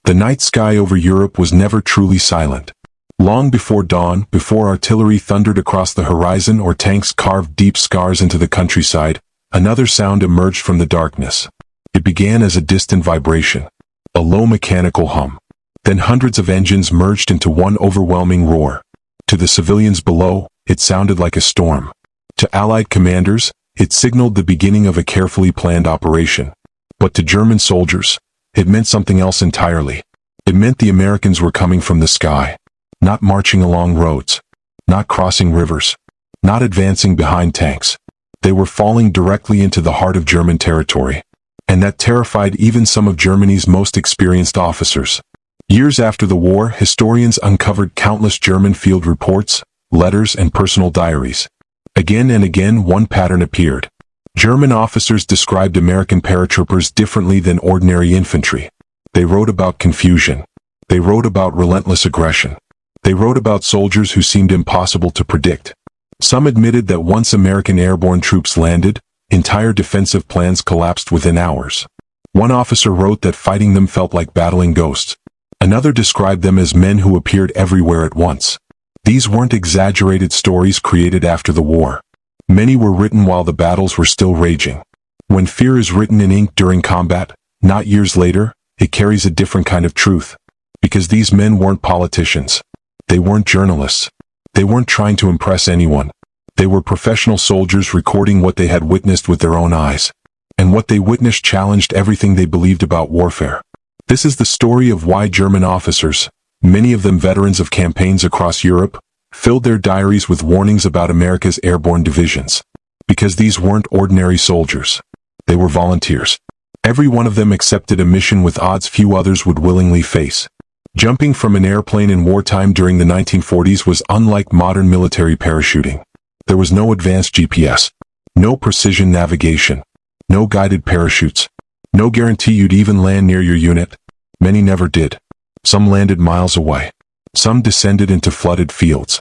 The night sky over Europe was never truly silent. Long before dawn, before artillery thundered across the horizon or tanks carved deep scars into the countryside, another sound emerged from the darkness. It began as a distant vibration, a low mechanical hum. Then hundreds of engines merged into one overwhelming roar. To the civilians below, it sounded like a storm. To Allied commanders, it signaled the beginning of a carefully planned operation. But to German soldiers, it meant something else entirely. It meant the Americans were coming from the sky. Not marching along roads, not crossing rivers, not advancing behind tanks. They were falling directly into the heart of German territory. And that terrified even some of Germany's most experienced officers. Years after the war, historians uncovered countless German field reports, letters, and personal diaries. Again and again, one pattern appeared. German officers described American paratroopers differently than ordinary infantry. They wrote about confusion. They wrote about relentless aggression. They wrote about soldiers who seemed impossible to predict. Some admitted that once American airborne troops landed, entire defensive plans collapsed within hours. One officer wrote that fighting them felt like battling ghosts. Another described them as men who appeared everywhere at once. These weren't exaggerated stories created after the war. Many were written while the battles were still raging. When fear is written in ink during combat, not years later, it carries a different kind of truth. Because these men weren't politicians. They weren't journalists. They weren't trying to impress anyone. They were professional soldiers recording what they had witnessed with their own eyes. And what they witnessed challenged everything they believed about warfare. This is the story of why German officers, many of them veterans of campaigns across Europe, filled their diaries with warnings about America's airborne divisions. Because these weren't ordinary soldiers. They were volunteers. Every one of them accepted a mission with odds few others would willingly face. Jumping from an airplane in wartime during the 1940s was unlike modern military parachuting. There was no advanced GPS, no precision navigation, no guided parachutes, no guarantee you'd even land near your unit. Many never did. Some landed miles away. Some descended into flooded fields.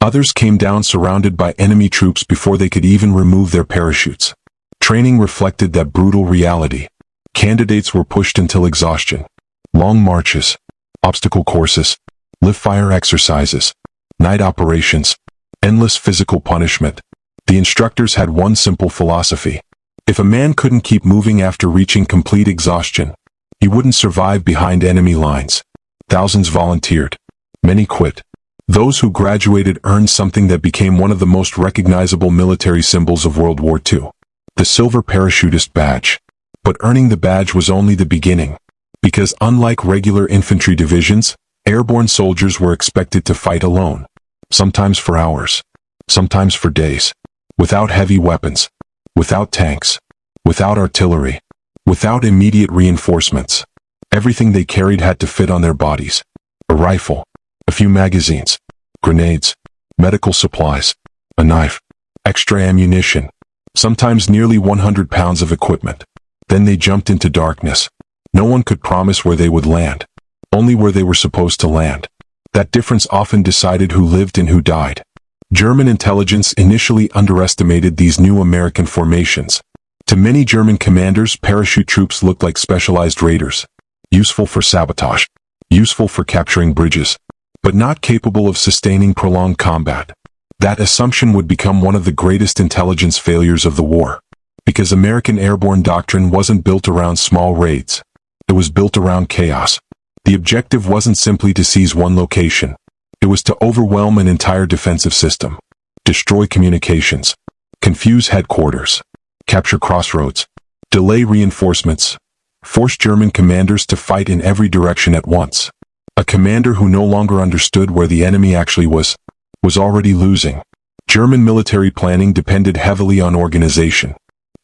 Others came down surrounded by enemy troops before they could even remove their parachutes. Training reflected that brutal reality. Candidates were pushed until exhaustion. Long marches, obstacle courses, live-fire exercises, night operations, endless physical punishment. The instructors had one simple philosophy. If a man couldn't keep moving after reaching complete exhaustion, he wouldn't survive behind enemy lines. Thousands volunteered. Many quit. Those who graduated earned something that became one of the most recognizable military symbols of World War II. The Silver Parachutist Badge. But earning the badge was only the beginning. Because unlike regular infantry divisions, airborne soldiers were expected to fight alone. Sometimes for hours. Sometimes for days. Without heavy weapons. Without tanks. Without artillery. Without immediate reinforcements. Everything they carried had to fit on their bodies. A rifle. A few magazines. Grenades. Medical supplies. A knife. Extra ammunition. Sometimes nearly 100 pounds of equipment. Then they jumped into darkness. No one could promise where they would land. Only where they were supposed to land. That difference often decided who lived and who died. German intelligence initially underestimated these new American formations. To many German commanders, parachute troops looked like specialized raiders. Useful for sabotage. Useful for capturing bridges. But not capable of sustaining prolonged combat. That assumption would become one of the greatest intelligence failures of the war. Because American airborne doctrine wasn't built around small raids. It was built around chaos. The objective wasn't simply to seize one location. It was to overwhelm an entire defensive system. Destroy communications. Confuse headquarters. Capture crossroads. Delay reinforcements. Force German commanders to fight in every direction at once. A commander who no longer understood where the enemy actually was already losing. German military planning depended heavily on organization.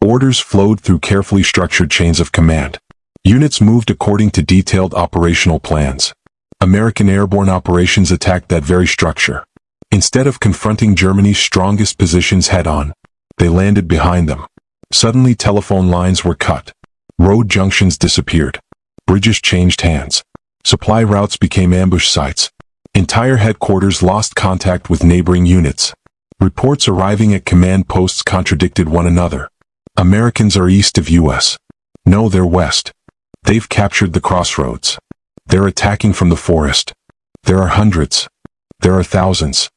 Orders flowed through carefully structured chains of command. Units moved according to detailed operational plans. American airborne operations attacked that very structure. Instead of confronting Germany's strongest positions head-on, they landed behind them. Suddenly telephone lines were cut. Road junctions disappeared. Bridges changed hands. Supply routes became ambush sites. Entire headquarters lost contact with neighboring units. Reports arriving at command posts contradicted one another. Americans are east of U.S. No, they're west. They've captured the crossroads. They're attacking from the forest. There are hundreds. There are thousands.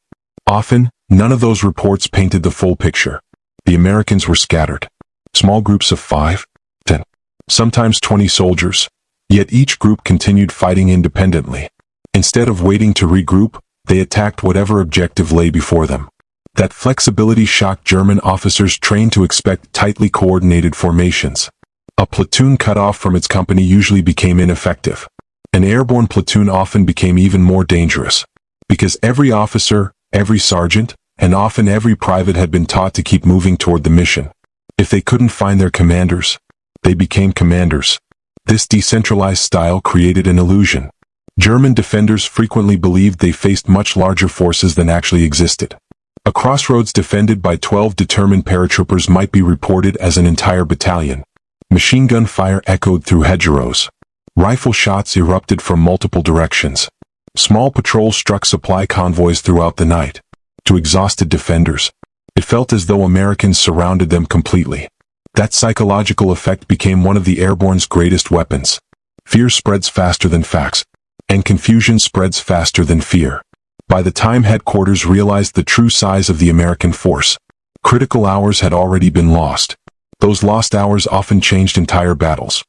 Often, none of those reports painted the full picture. The Americans were scattered. Small groups of 5, 10, sometimes 20 soldiers. Yet each group continued fighting independently. Instead of waiting to regroup, they attacked whatever objective lay before them. That flexibility shocked German officers trained to expect tightly coordinated formations. A platoon cut off from its company usually became ineffective. An airborne platoon often became even more dangerous. Because every officer, every sergeant, and often every private had been taught to keep moving toward the mission. If they couldn't find their commanders, they became commanders. This decentralized style created an illusion. German defenders frequently believed they faced much larger forces than actually existed. A crossroads defended by 12 determined paratroopers might be reported as an entire battalion. Machine gun fire echoed through hedgerows. Rifle shots erupted from multiple directions. Small patrols struck supply convoys throughout the night. To exhausted defenders, it felt as though Americans surrounded them completely. That psychological effect became one of the airborne's greatest weapons. Fear spreads faster than facts, and confusion spreads faster than fear. By the time headquarters realized the true size of the American force, critical hours had already been lost. Those lost hours often changed entire battles.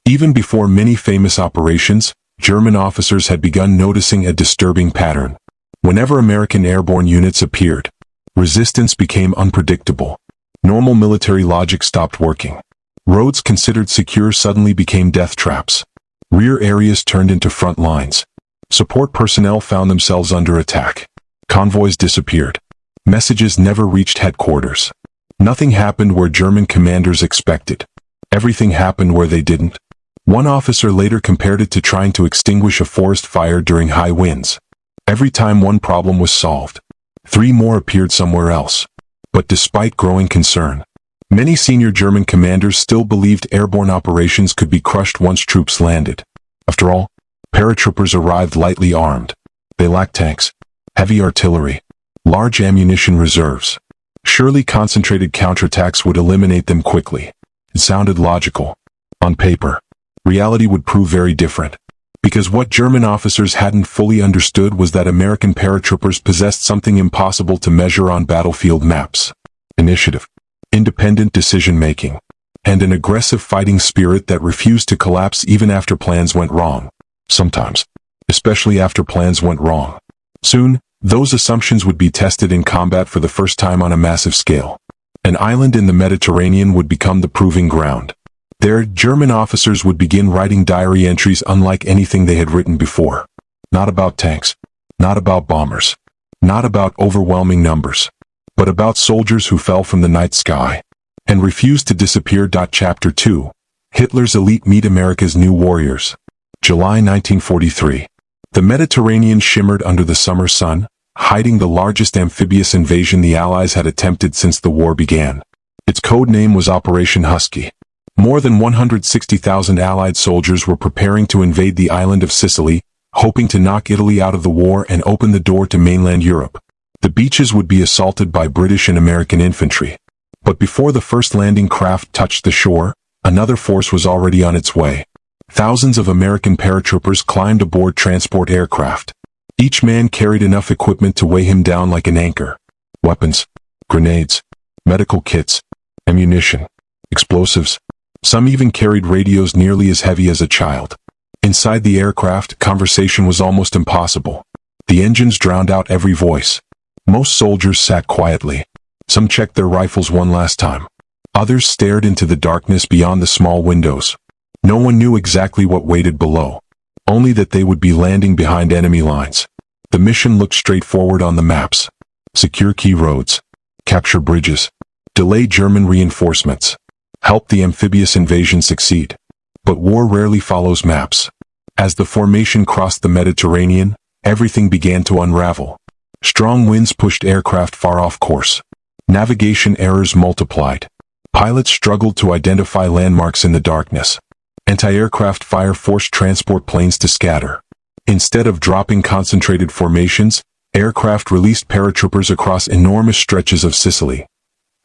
Even before many famous operations, German officers had begun noticing a disturbing pattern. Whenever American airborne units appeared, resistance became unpredictable. Normal military logic stopped working. Roads considered secure suddenly became death traps. Rear areas turned into front lines. Support personnel found themselves under attack. Convoys disappeared. Messages never reached headquarters. Nothing happened where German commanders expected. Everything happened where they didn't. One officer later compared it to trying to extinguish a forest fire during high winds. Every time one problem was solved, 3 more appeared somewhere else. But despite growing concern, many senior German commanders still believed airborne operations could be crushed once troops landed. After all, paratroopers arrived lightly armed. They lacked tanks, heavy artillery, large ammunition reserves. Surely concentrated counterattacks would eliminate them quickly. It sounded logical. On paper, reality would prove very different. Because what German officers hadn't fully understood was that American paratroopers possessed something impossible to measure on battlefield maps. Initiative, independent decision-making, and an aggressive fighting spirit that refused to collapse even after plans went wrong. Sometimes, especially after plans went wrong. Soon, those assumptions would be tested in combat for the first time on a massive scale. An island in the Mediterranean would become the proving ground. There, German officers would begin writing diary entries unlike anything they had written before. Not about tanks, not about bombers, not about overwhelming numbers, but about soldiers who fell from the night sky and refused to disappear. Chapter 2. Hitler's elite meet America's new warriors. July 1943. The Mediterranean shimmered under the summer sun, hiding the largest amphibious invasion the Allies had attempted since the war began. Its code name was Operation Husky. More than 160,000 Allied soldiers were preparing to invade the island of Sicily, hoping to knock Italy out of the war and open the door to mainland Europe. The beaches would be assaulted by British and American infantry. But before the first landing craft touched the shore, another force was already on its way. Thousands of American paratroopers climbed aboard transport aircraft. Each man carried enough equipment to weigh him down like an anchor. Weapons, grenades, medical kits, ammunition, explosives. Some even carried radios nearly as heavy as a child. Inside the aircraft, conversation was almost impossible. The engines drowned out every voice. Most soldiers sat quietly. Some checked their rifles one last time. Others stared into the darkness beyond the small windows. No one knew exactly what waited below. Only that they would be landing behind enemy lines. The mission looked straightforward on the maps. Secure key roads. Capture bridges. Delay German reinforcements. Help the amphibious invasion succeed. But war rarely follows maps. As the formation crossed the Mediterranean, everything began to unravel. Strong winds pushed aircraft far off course. Navigation errors multiplied. Pilots struggled to identify landmarks in the darkness. Anti-aircraft fire forced transport planes to scatter. Instead of dropping concentrated formations, aircraft released paratroopers across enormous stretches of Sicily.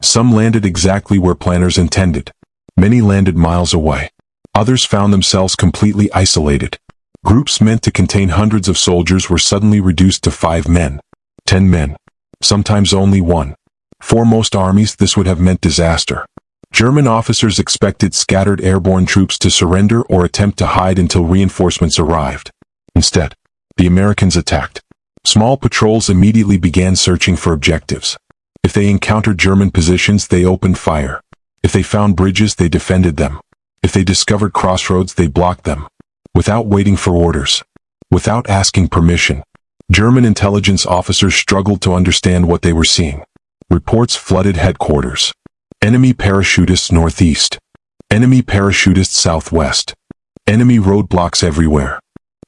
Some landed exactly where planners intended. Many landed miles away. Others found themselves completely isolated. Groups meant to contain hundreds of soldiers were suddenly reduced to 5 men, 10 men, sometimes only 1. For most armies, this would have meant disaster. German officers expected scattered airborne troops to surrender or attempt to hide until reinforcements arrived. Instead, the Americans attacked. Small patrols immediately began searching for objectives. If they encountered German positions, they opened fire. If they found bridges, they defended them. If they discovered crossroads, they blocked them. Without waiting for orders. Without asking permission. German intelligence officers struggled to understand what they were seeing. Reports flooded headquarters. Enemy parachutists northeast. Enemy parachutists southwest. Enemy roadblocks everywhere.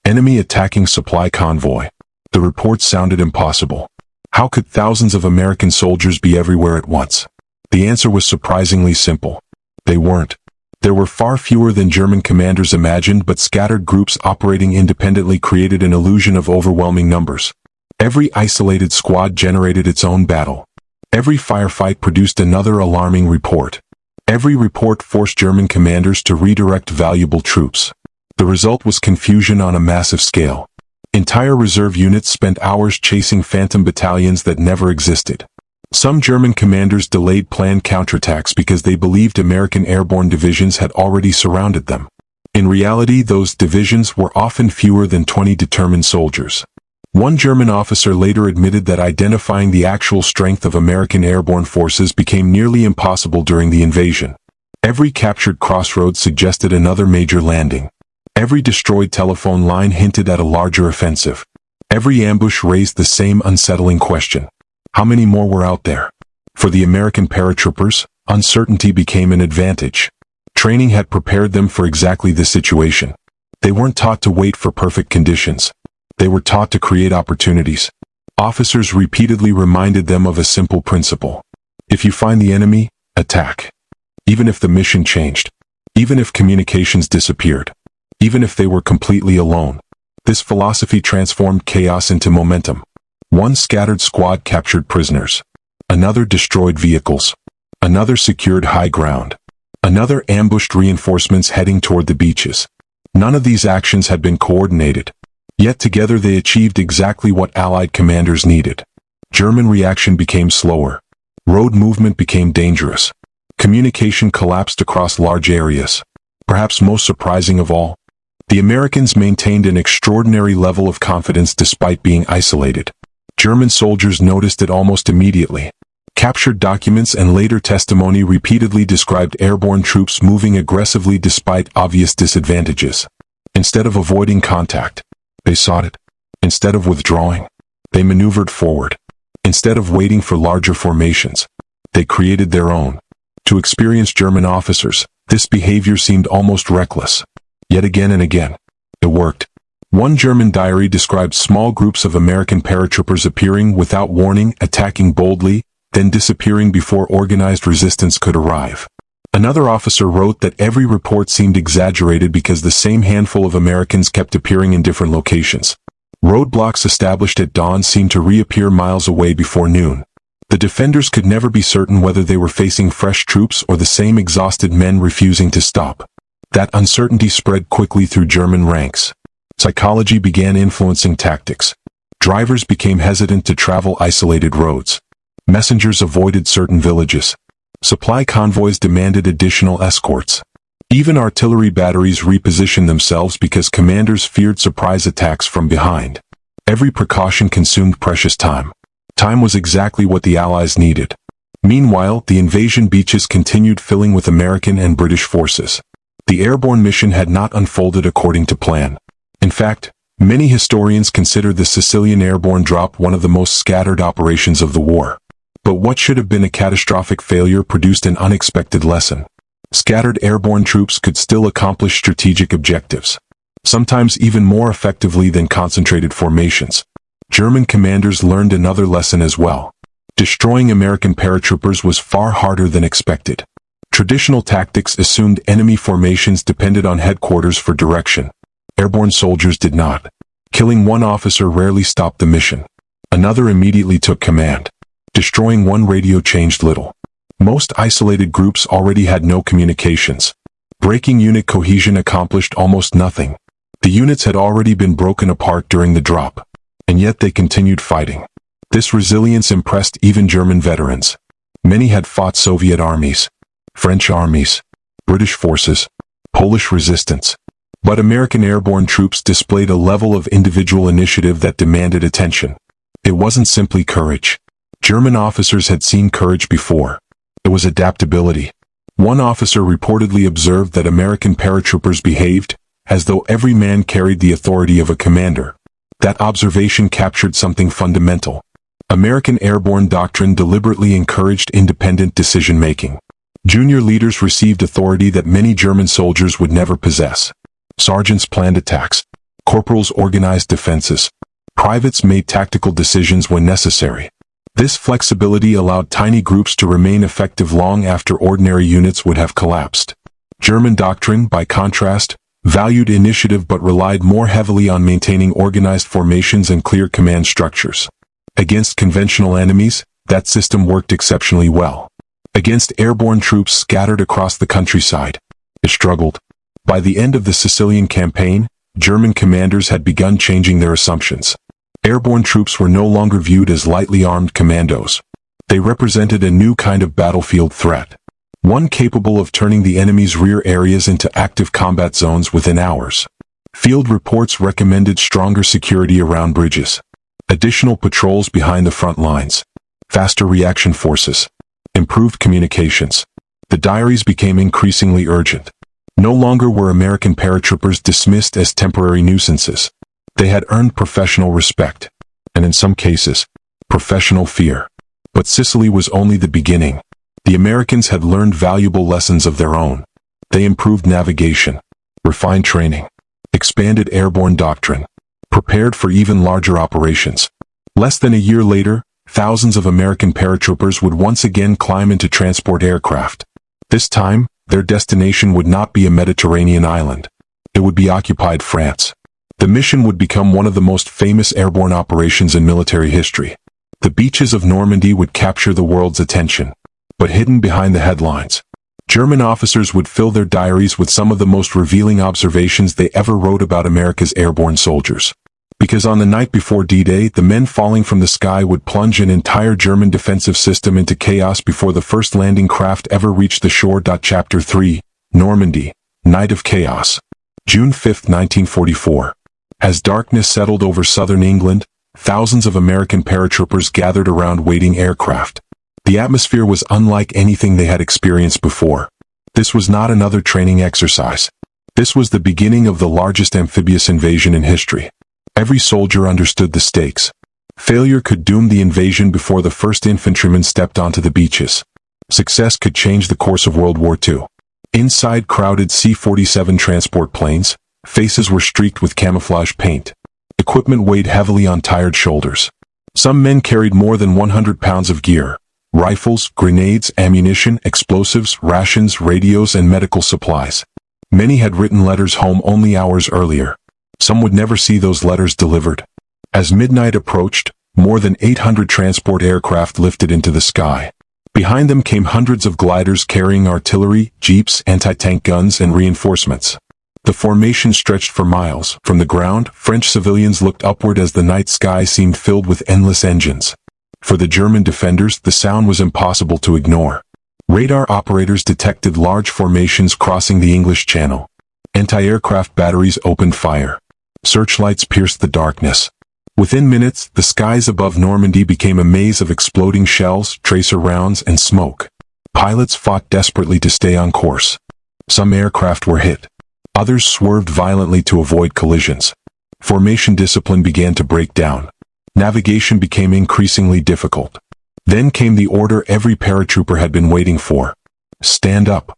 Enemy attacking supply convoy. The reports sounded impossible. How could thousands of American soldiers be everywhere at once? The answer was surprisingly simple. They weren't. There were far fewer than German commanders imagined, but scattered groups operating independently created an illusion of overwhelming numbers. Every isolated squad generated its own battle. Every firefight produced another alarming report. Every report forced German commanders to redirect valuable troops. The result was confusion on a massive scale. Entire reserve units spent hours chasing phantom battalions that never existed. Some German commanders delayed planned counterattacks because they believed American airborne divisions had already surrounded them. In reality, those divisions were often fewer than 20 determined soldiers. One German officer later admitted that identifying the actual strength of American airborne forces became nearly impossible during the invasion. Every captured crossroad suggested another major landing. Every destroyed telephone line hinted at a larger offensive. Every ambush raised the same unsettling question. How many more were out there? For the American paratroopers, uncertainty became an advantage. Training had prepared them for exactly this situation. They weren't taught to wait for perfect conditions. They were taught to create opportunities. Officers repeatedly reminded them of a simple principle. If you find the enemy, attack. Even if the mission changed. Even if communications disappeared. Even if they were completely alone. This philosophy transformed chaos into momentum. One scattered squad captured prisoners. Another destroyed vehicles. Another secured high ground. Another ambushed reinforcements heading toward the beaches. None of these actions had been coordinated. Yet together they achieved exactly what Allied commanders needed. German reaction became slower. Road movement became dangerous. Communication collapsed across large areas. Perhaps most surprising of all, the Americans maintained an extraordinary level of confidence despite being isolated. German soldiers noticed it almost immediately. Captured documents and later testimony repeatedly described airborne troops moving aggressively despite obvious disadvantages. Instead of avoiding contact, they sought it. Instead of withdrawing, they maneuvered forward. Instead of waiting for larger formations, they created their own. To experienced German officers, this behavior seemed almost reckless. Yet again and again, it worked. One German diary described small groups of American paratroopers appearing without warning, attacking boldly, then disappearing before organized resistance could arrive. Another officer wrote that every report seemed exaggerated because the same handful of Americans kept appearing in different locations. Roadblocks established at dawn seemed to reappear miles away before noon. The defenders could never be certain whether they were facing fresh troops or the same exhausted men refusing to stop. That uncertainty spread quickly through German ranks. Psychology began influencing tactics. Drivers became hesitant to travel isolated roads. Messengers avoided certain villages. Supply convoys demanded additional escorts. Even artillery batteries repositioned themselves because commanders feared surprise attacks from behind. Every precaution consumed precious time. Time was exactly what the Allies needed. Meanwhile, the invasion beaches continued filling with American and British forces. The airborne mission had not unfolded according to plan. In fact, many historians consider the Sicilian airborne drop one of the most scattered operations of the war. But what should have been a catastrophic failure produced an unexpected lesson. Scattered airborne troops could still accomplish strategic objectives, sometimes even more effectively than concentrated formations. German commanders learned another lesson as well. Destroying American paratroopers was far harder than expected. Traditional tactics assumed enemy formations depended on headquarters for direction. Airborne soldiers did not. Killing one officer rarely stopped the mission. Another immediately took command. Destroying one radio changed little. Most isolated groups already had no communications. Breaking unit cohesion accomplished almost nothing. The units had already been broken apart during the drop, and yet they continued fighting. This resilience impressed even German veterans. Many had fought Soviet armies, French armies, British forces, Polish resistance. But American airborne troops displayed a level of individual initiative that demanded attention. It wasn't simply courage. German officers had seen courage before. It was adaptability. One officer reportedly observed that American paratroopers behaved as though every man carried the authority of a commander. That observation captured something fundamental. American airborne doctrine deliberately encouraged independent decision-making. Junior leaders received authority that many German soldiers would never possess. Sergeants planned attacks. Corporals organized defenses. Privates made tactical decisions when necessary. This flexibility allowed tiny groups to remain effective long after ordinary units would have collapsed. German doctrine, by contrast, valued initiative but relied more heavily on maintaining organized formations and clear command structures. Against conventional enemies, that system worked exceptionally well. Against airborne troops scattered across the countryside, it struggled. By the end of the Sicilian campaign, German commanders had begun changing their assumptions. Airborne troops were no longer viewed as lightly armed commandos. They represented a new kind of battlefield threat, one capable of turning the enemy's rear areas into active combat zones within hours. Field reports recommended stronger security around bridges, additional patrols behind the front lines, faster reaction forces, improved communications. The diaries became increasingly urgent. No longer were American paratroopers dismissed as temporary nuisances. They had earned professional respect, and in some cases, professional fear. But Sicily was only the beginning. The Americans had learned valuable lessons of their own. They improved navigation, refined training, expanded airborne doctrine, prepared for even larger operations. Less than a year later, thousands of American paratroopers would once again climb into transport aircraft. This time, their destination would not be a Mediterranean island. It would be occupied France. The mission would become one of the most famous airborne operations in military history. The beaches of Normandy would capture the world's attention. But hidden behind the headlines, German officers would fill their diaries with some of the most revealing observations they ever wrote about America's airborne soldiers. Because on the night before D-Day, the men falling from the sky would plunge an entire German defensive system into chaos before the first landing craft ever reached the shore. Chapter 3, Normandy, Night of Chaos. June 5, 1944. As darkness settled over southern England, thousands of American paratroopers gathered around waiting aircraft. The atmosphere was unlike anything they had experienced before. This was not another training exercise. This was the beginning of the largest amphibious invasion in history. Every soldier understood the stakes. Failure could doom the invasion before the first infantrymen stepped onto the beaches. Success could change the course of World War II. Inside crowded C-47 transport planes, faces were streaked with camouflage paint. Equipment weighed heavily on tired shoulders. Some men carried more than 100 pounds of gear. Rifles, grenades, ammunition, explosives, rations, radios, and medical supplies. Many had written letters home only hours earlier. Some would never see those letters delivered. As midnight approached, more than 800 transport aircraft lifted into the sky. Behind them came hundreds of gliders carrying artillery, jeeps, anti-tank guns, and reinforcements. The formation stretched for miles. From the ground, French civilians looked upward as the night sky seemed filled with endless engines. For the German defenders, the sound was impossible to ignore. Radar operators detected large formations crossing the English Channel. Anti-aircraft batteries opened fire. Searchlights pierced the darkness. Within minutes, the skies above Normandy became a maze of exploding shells, tracer rounds, and smoke. Pilots fought desperately to stay on course. Some aircraft were hit. Others swerved violently to avoid collisions. Formation discipline began to break down. Navigation became increasingly difficult. Then came the order every paratrooper had been waiting for. Stand up.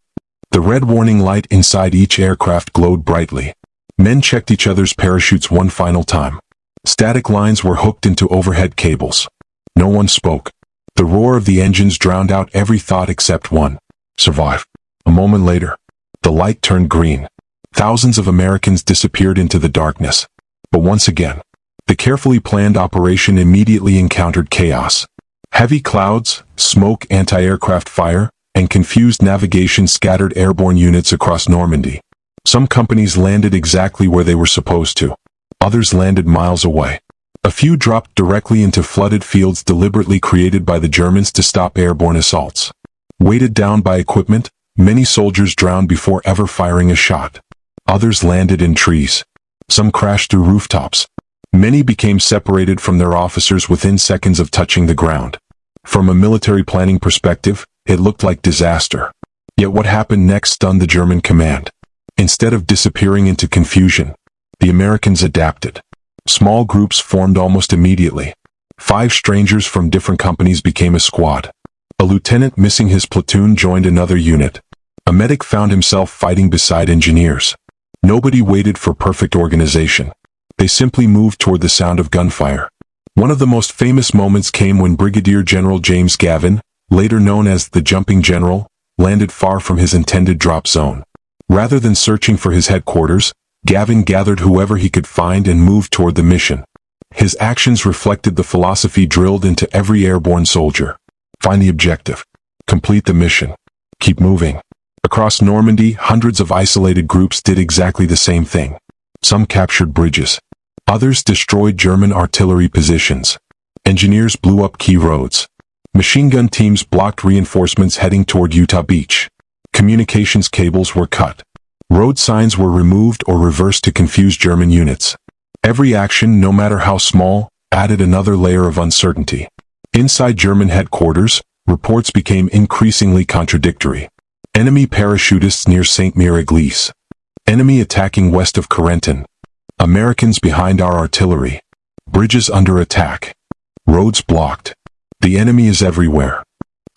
The red warning light inside each aircraft glowed brightly. Men checked each other's parachutes one final time. Static lines were hooked into overhead cables. No one spoke. The roar of the engines drowned out every thought except one. Survive. A moment later, the light turned green. Thousands of Americans disappeared into the darkness. But once again, the carefully planned operation immediately encountered chaos. Heavy clouds, smoke, anti-aircraft fire, and confused navigation scattered airborne units across Normandy. Some companies landed exactly where they were supposed to. Others landed miles away. A few dropped directly into flooded fields deliberately created by the Germans to stop airborne assaults. Weighted down by equipment, many soldiers drowned before ever firing a shot. Others landed in trees. Some crashed through rooftops. Many became separated from their officers within seconds of touching the ground. From a military planning perspective, it looked like disaster. Yet what happened next stunned the German command. Instead of disappearing into confusion, the Americans adapted. Small groups formed almost immediately. 5 strangers from different companies became a squad. A lieutenant missing his platoon joined another unit. A medic found himself fighting beside engineers. Nobody waited for perfect organization. They simply moved toward the sound of gunfire. One of the most famous moments came when Brigadier General James Gavin, later known as the Jumping General, landed far from his intended drop zone. Rather than searching for his headquarters, Gavin gathered whoever he could find and moved toward the mission. His actions reflected the philosophy drilled into every airborne soldier. Find the objective. Complete the mission. Keep moving. Across Normandy, hundreds of isolated groups did exactly the same thing. Some captured bridges. Others destroyed German artillery positions. Engineers blew up key roads. Machine gun teams blocked reinforcements heading toward Utah Beach. Communications cables were cut. Road signs were removed or reversed to confuse German units. Every action, no matter how small, added another layer of uncertainty. Inside German headquarters, reports became increasingly contradictory. Enemy parachutists near St. Mir-Église. Enemy attacking west of Corentin. Americans behind our artillery. Bridges under attack. Roads blocked. The enemy is everywhere.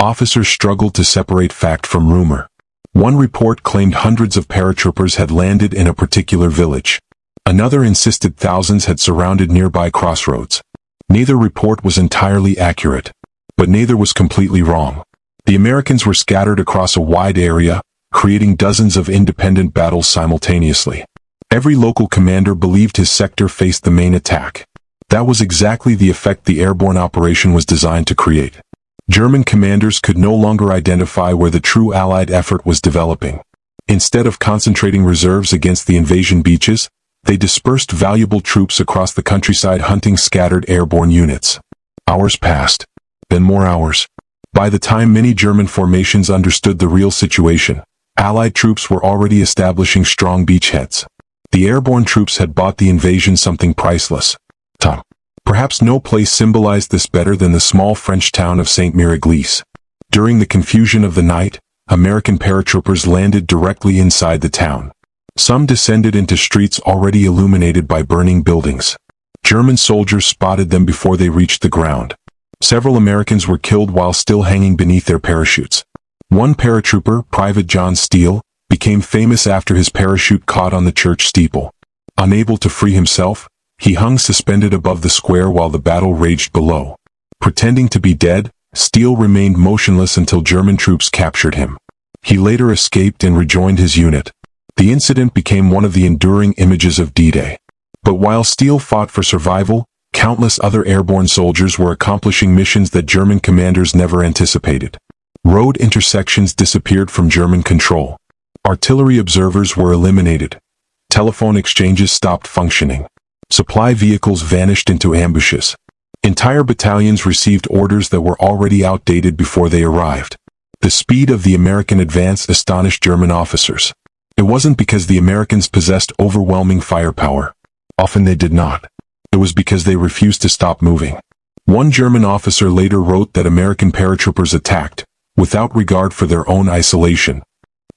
Officers struggled to separate fact from rumor. One report claimed hundreds of paratroopers had landed in a particular village. Another insisted thousands had surrounded nearby crossroads. Neither report was entirely accurate, but neither was completely wrong. The Americans were scattered across a wide area, creating dozens of independent battles simultaneously. Every local commander believed his sector faced the main attack. That was exactly the effect the airborne operation was designed to create. German commanders could no longer identify where the true Allied effort was developing. Instead of concentrating reserves against the invasion beaches, they dispersed valuable troops across the countryside hunting scattered airborne units. Hours passed. Then more hours. By the time many German formations understood the real situation, Allied troops were already establishing strong beachheads. The airborne troops had bought the invasion something priceless. Time. Perhaps no place symbolized this better than the small French town of St. Mir-Église. During the confusion of the night, American paratroopers landed directly inside the town. Some descended into streets already illuminated by burning buildings. German soldiers spotted them before they reached the ground. Several Americans were killed while still hanging beneath their parachutes. One paratrooper, Private John Steele, became famous after his parachute caught on the church steeple. Unable to free himself, he hung suspended above the square while the battle raged below. Pretending to be dead, Steele remained motionless until German troops captured him. He later escaped and rejoined his unit. The incident became one of the enduring images of D-Day. But while Steele fought for survival, countless other airborne soldiers were accomplishing missions that German commanders never anticipated. Road intersections disappeared from German control. Artillery observers were eliminated. Telephone exchanges stopped functioning. Supply vehicles vanished into ambushes. Entire battalions received orders that were already outdated before they arrived. The speed of the American advance astonished German officers. It wasn't because the Americans possessed overwhelming firepower. Often they did not. It was because they refused to stop moving. One German officer later wrote that American paratroopers attacked, without regard for their own isolation.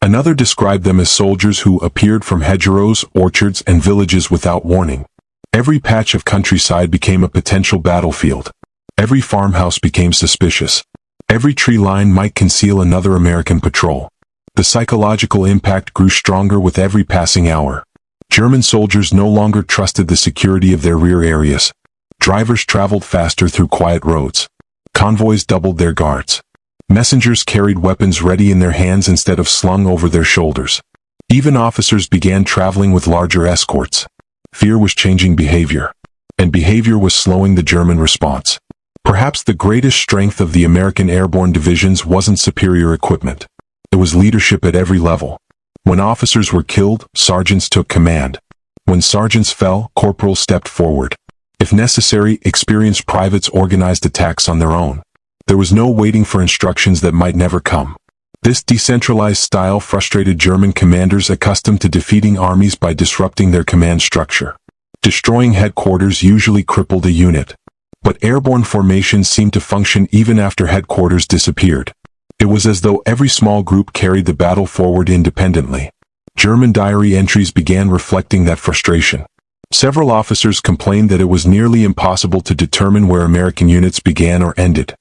Another described them as soldiers who appeared from hedgerows, orchards, and villages without warning. Every patch of countryside became a potential battlefield. Every farmhouse became suspicious. Every tree line might conceal another American patrol. The psychological impact grew stronger with every passing hour. German soldiers no longer trusted the security of their rear areas. Drivers traveled faster through quiet roads. Convoys doubled their guards. Messengers carried weapons ready in their hands instead of slung over their shoulders. Even officers began traveling with larger escorts. Fear was changing behavior, and behavior was slowing the German response. Perhaps the greatest strength of the American Airborne Divisions wasn't superior equipment. It was leadership at every level. When officers were killed, sergeants took command. When sergeants fell, corporals stepped forward. If necessary, experienced privates organized attacks on their own. There was no waiting for instructions that might never come. This decentralized style frustrated German commanders accustomed to defeating armies by disrupting their command structure. Destroying headquarters usually crippled a unit. But airborne formations seemed to function even after headquarters disappeared. It was as though every small group carried the battle forward independently. German diary entries began reflecting that frustration. Several officers complained that it was nearly impossible to determine where American units began or ended.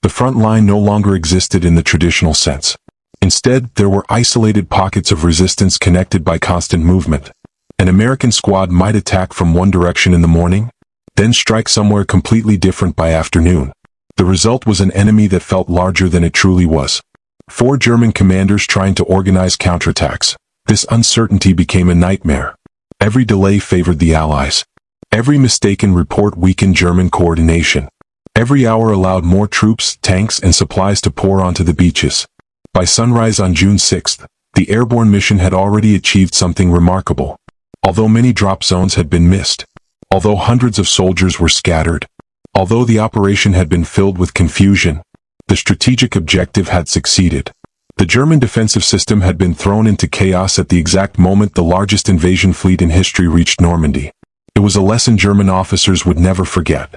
The front line no longer existed in the traditional sense. Instead, there were isolated pockets of resistance connected by constant movement. An American squad might attack from one direction in the morning, then strike somewhere completely different by afternoon. The result was an enemy that felt larger than it truly was. 4 German commanders trying to organize counterattacks. This uncertainty became a nightmare. Every delay favored the Allies. Every mistaken report weakened German coordination. Every hour allowed more troops, tanks, and supplies to pour onto the beaches. By sunrise on June 6th, the airborne mission had already achieved something remarkable. Although many drop zones had been missed, although hundreds of soldiers were scattered, although the operation had been filled with confusion, the strategic objective had succeeded. The German defensive system had been thrown into chaos at the exact moment the largest invasion fleet in history reached Normandy. It was a lesson German officers would never forget.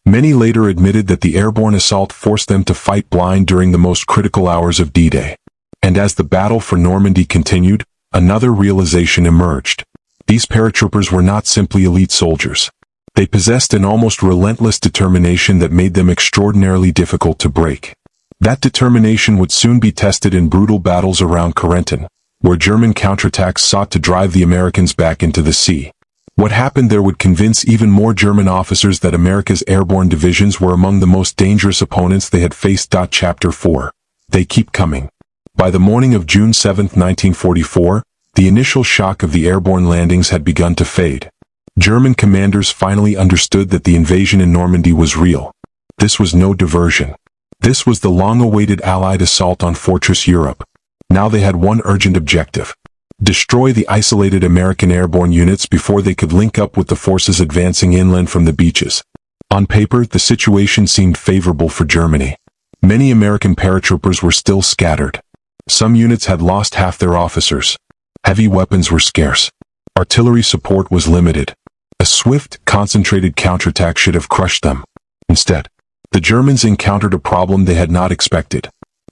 Many later admitted that the airborne assault forced them to fight blind during the most critical hours of D-Day. And as the battle for Normandy continued, another realization emerged. These paratroopers were not simply elite soldiers. They possessed an almost relentless determination that made them extraordinarily difficult to break. That determination would soon be tested in brutal battles around Corentin, where German counterattacks sought to drive the Americans back into the sea. What happened there would convince even more German officers that America's airborne divisions were among the most dangerous opponents they had faced. Chapter 4. They keep coming. By the morning of June 7, 1944, the initial shock of the airborne landings had begun to fade. German commanders finally understood that the invasion in Normandy was real. This was no diversion. This was the long-awaited Allied assault on Fortress Europe. Now they had one urgent objective: destroy the isolated American airborne units before they could link up with the forces advancing inland from the beaches. On paper, the situation seemed favorable for Germany. Many American paratroopers were still scattered. Some units had lost half their officers. Heavy weapons were scarce. Artillery support was limited. A swift, concentrated counterattack should have crushed them. Instead, the Germans encountered a problem they had not expected.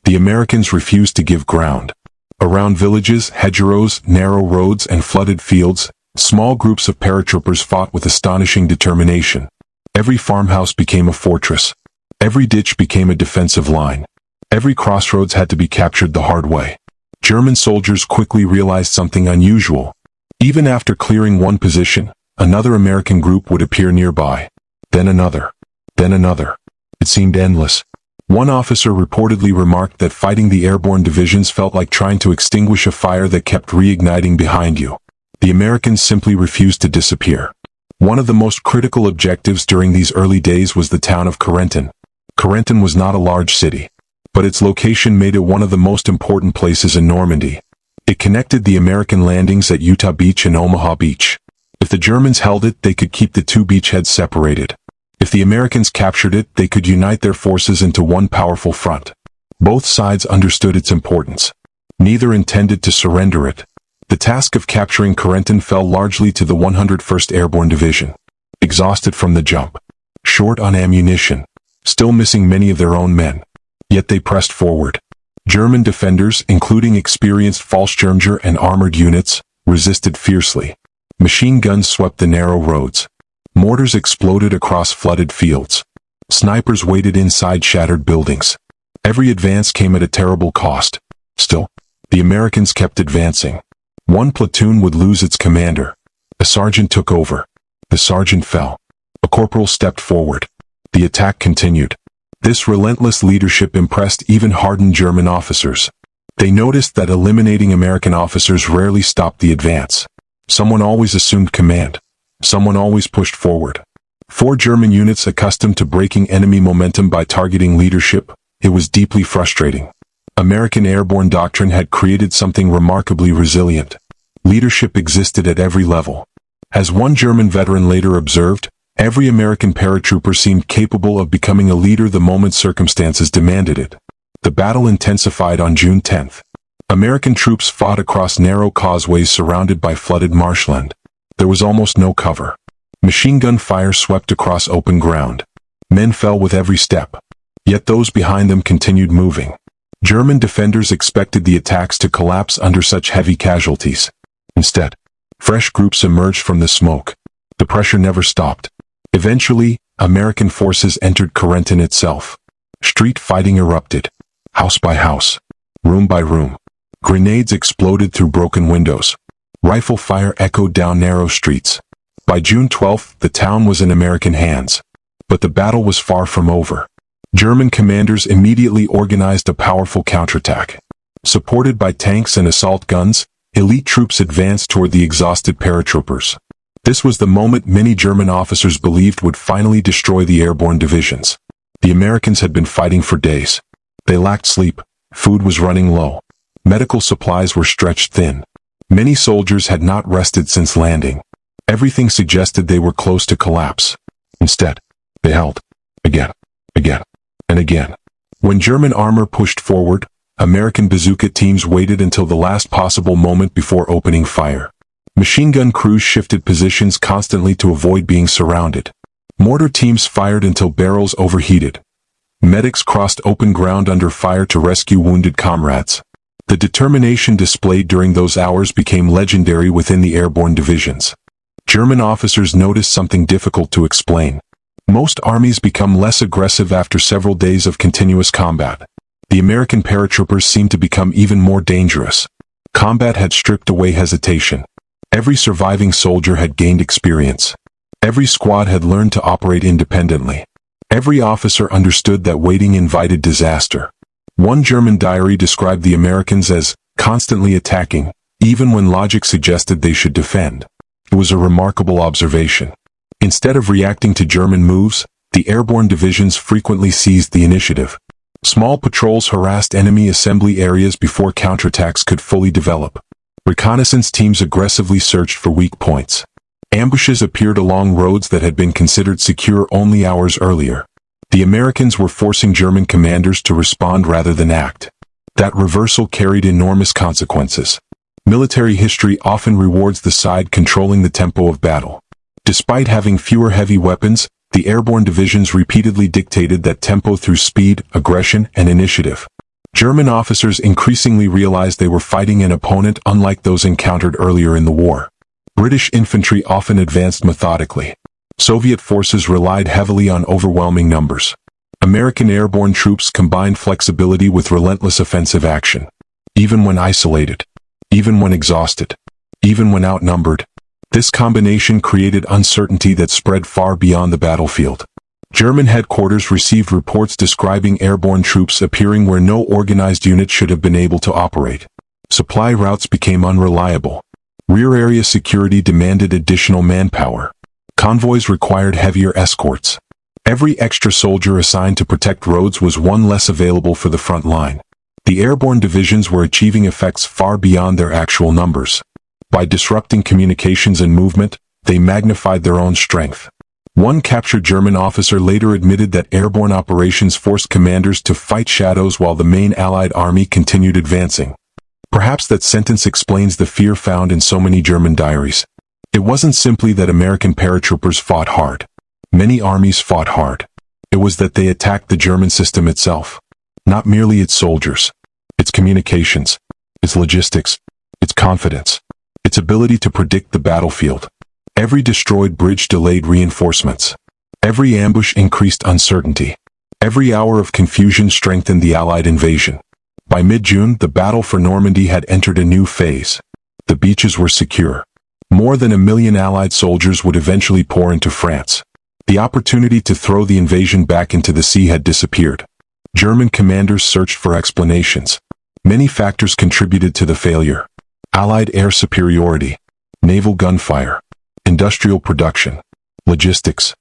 The Americans refused to give ground. Around villages, hedgerows, narrow roads, and flooded fields, small groups of paratroopers fought with astonishing determination. Every farmhouse became a fortress. Every ditch became a defensive line. Every crossroads had to be captured the hard way. German soldiers quickly realized something unusual. Even after clearing one position, another American group would appear nearby. Then another. Then another. It seemed endless. One officer reportedly remarked that fighting the airborne divisions felt like trying to extinguish a fire that kept reigniting behind you. The Americans simply refused to disappear. One of the most critical objectives during these early days was the town of Corentin. Corentin was not a large city, but its location made it one of the most important places in Normandy. It connected the American landings at Utah Beach and Omaha Beach. If the Germans held it, they could keep the two beachheads separated. If the Americans captured it, they could unite their forces into one powerful front. Both sides understood its importance. Neither intended to surrender it. The task of capturing Corentin fell largely to the 101st Airborne Division. Exhausted from the jump, short on ammunition, still missing many of their own men. Yet they pressed forward. German defenders, including experienced Fallschirmjäger and armored units, resisted fiercely. Machine guns swept the narrow roads. Mortars exploded across flooded fields. Snipers waited inside shattered buildings. Every advance came at a terrible cost. Still, the Americans kept advancing. One platoon would lose its commander. A sergeant took over. The sergeant fell. A corporal stepped forward. The attack continued. This relentless leadership impressed even hardened German officers. They noticed that eliminating American officers rarely stopped the advance. Someone always assumed command. Someone always pushed forward. For German units accustomed to breaking enemy momentum by targeting leadership, it was deeply frustrating. American airborne doctrine had created something remarkably resilient. Leadership existed at every level. As one German veteran later observed, every American paratrooper seemed capable of becoming a leader the moment circumstances demanded it. The battle intensified on June 10th. American troops fought across narrow causeways surrounded by flooded marshland. There was almost no cover. Machine gun fire swept across open ground. Men fell with every step. Yet those behind them continued moving. German defenders expected the attacks to collapse under such heavy casualties. Instead, fresh groups emerged from the smoke. The pressure never stopped. Eventually, American forces entered Corentin itself. Street fighting erupted. House by house. Room by room. Grenades exploded through broken windows. Rifle fire echoed down narrow streets. By June 12th, the town was in American hands. But the battle was far from over. German commanders immediately organized a powerful counterattack. Supported by tanks and assault guns, elite troops advanced toward the exhausted paratroopers. This was the moment many German officers believed would finally destroy the airborne divisions. The Americans had been fighting for days. They lacked sleep, food was running low. Medical supplies were stretched thin. Many soldiers had not rested since landing. Everything suggested they were close to collapse. Instead, they held. Again, and again. When German armor pushed forward, American bazooka teams waited until the last possible moment before opening fire. Machine gun crews shifted positions constantly to avoid being surrounded. Mortar teams fired until barrels overheated. Medics crossed open ground under fire to rescue wounded comrades. The determination displayed during those hours became legendary within the airborne divisions. German officers noticed something difficult to explain. Most armies become less aggressive after several days of continuous combat. The American paratroopers seemed to become even more dangerous. Combat had stripped away hesitation. Every surviving soldier had gained experience. Every squad had learned to operate independently. Every officer understood that waiting invited disaster. One German diary described the Americans as constantly attacking, even when logic suggested they should defend. It was a remarkable observation. Instead of reacting to German moves, the airborne divisions frequently seized the initiative. Small patrols harassed enemy assembly areas before counterattacks could fully develop. Reconnaissance teams aggressively searched for weak points. Ambushes appeared along roads that had been considered secure only hours earlier. The Americans were forcing German commanders to respond rather than act. That reversal carried enormous consequences. Military history often rewards the side controlling the tempo of battle. Despite having fewer heavy weapons, the airborne divisions repeatedly dictated that tempo through speed, aggression, and initiative. German officers increasingly realized they were fighting an opponent unlike those encountered earlier in the war. British infantry often advanced methodically. Soviet forces relied heavily on overwhelming numbers. American airborne troops combined flexibility with relentless offensive action. Even when isolated, even when exhausted, even when outnumbered, this combination created uncertainty that spread far beyond the battlefield. German headquarters received reports describing airborne troops appearing where no organized unit should have been able to operate. Supply routes became unreliable. Rear area security demanded additional manpower. Convoys required heavier escorts. Every extra soldier assigned to protect roads was one less available for the front line. The airborne divisions were achieving effects far beyond their actual numbers. By disrupting communications and movement, they magnified their own strength. One captured German officer later admitted that airborne operations forced commanders to fight shadows while the main Allied army continued advancing. Perhaps that sentence explains the fear found in so many German diaries. It wasn't simply that American paratroopers fought hard. Many armies fought hard. It was that they attacked the German system itself. Not merely its soldiers, its communications, its logistics, its confidence, its ability to predict the battlefield. Every destroyed bridge delayed reinforcements. Every ambush increased uncertainty. Every hour of confusion strengthened the Allied invasion. By mid-June, the battle for Normandy had entered a new phase. The beaches were secure. More than 1 million Allied soldiers would eventually pour into France. The opportunity to throw the invasion back into the sea had disappeared. German commanders searched for explanations. Many factors contributed to the failure. Allied air superiority, naval gunfire, industrial production, logistics,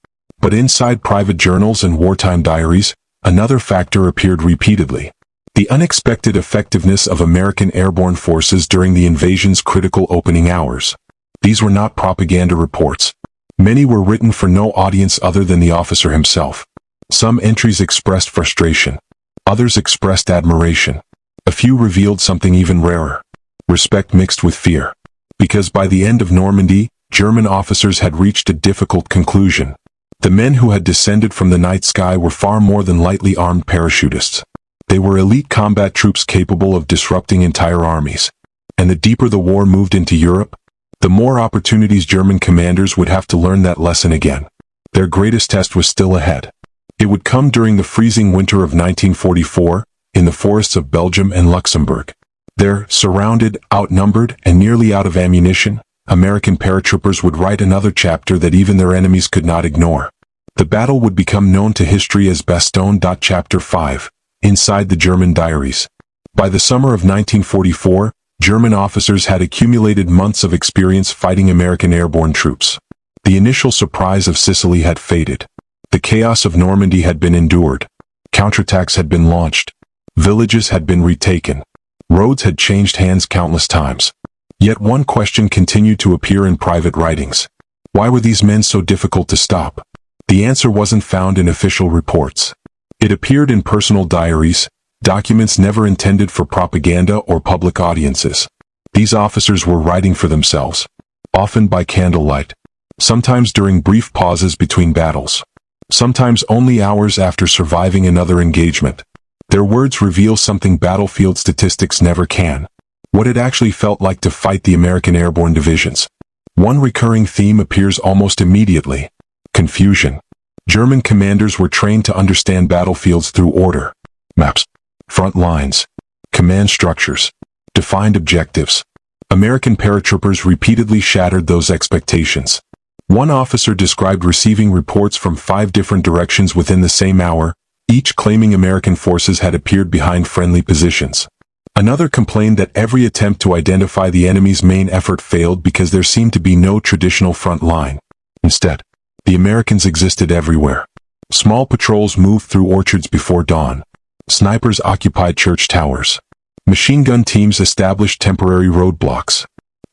But inside private journals and wartime diaries, another factor appeared repeatedly: the unexpected effectiveness of American airborne forces during the invasion's critical opening hours. These were not propaganda reports. Many were written for no audience other than the officer himself. Some entries expressed frustration. Others expressed admiration. A few revealed something even rarer: respect mixed with fear. Because by the end of Normandy, German officers had reached a difficult conclusion. The men who had descended from the night sky were far more than lightly armed parachutists. They were elite combat troops capable of disrupting entire armies. And the deeper the war moved into Europe, the more opportunities German commanders would have to learn that lesson again. Their greatest test was still ahead. It would come during the freezing winter of 1944, in the forests of Belgium and Luxembourg. There, surrounded, outnumbered, and nearly out of ammunition, American paratroopers would write another chapter that even their enemies could not ignore. The battle would become known to history as Bastogne. Chapter 5. Inside the German Diaries. By the summer of 1944, German officers had accumulated months of experience fighting American airborne troops. The initial surprise of Sicily had faded. The chaos of Normandy had been endured. Counterattacks had been launched. Villages had been retaken. Roads had changed hands countless times. Yet one question continued to appear in private writings: why were these men so difficult to stop? The answer wasn't found in official reports. It appeared in personal diaries, documents never intended for propaganda or public audiences. These officers were writing for themselves, often by candlelight, sometimes during brief pauses between battles, sometimes only hours after surviving another engagement. Their words reveal something battlefield statistics never can: what it actually felt like to fight the American Airborne Divisions. One recurring theme appears almost immediately: confusion. German commanders were trained to understand battlefields through order, maps, front lines, command structures, defined objectives. American paratroopers repeatedly shattered those expectations. One officer described receiving reports from 5 different directions within the same hour, each claiming American forces had appeared behind friendly positions. Another complained that every attempt to identify the enemy's main effort failed because there seemed to be no traditional front line. Instead, the Americans existed everywhere. Small patrols moved through orchards before dawn. Snipers occupied church towers. Machine gun teams established temporary roadblocks.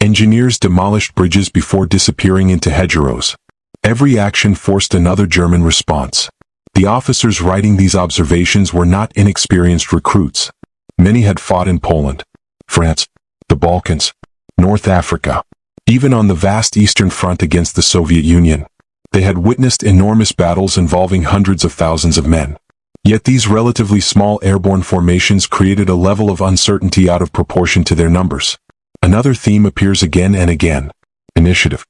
Engineers demolished bridges before disappearing into hedgerows. Every action forced another German response. The officers writing these observations were not inexperienced recruits. Many had fought in Poland, France, the Balkans, North Africa, even on the vast Eastern Front against the Soviet Union. They had witnessed enormous battles involving hundreds of thousands of men. Yet these relatively small airborne formations created a level of uncertainty out of proportion to their numbers. Another theme appears again and again: initiative.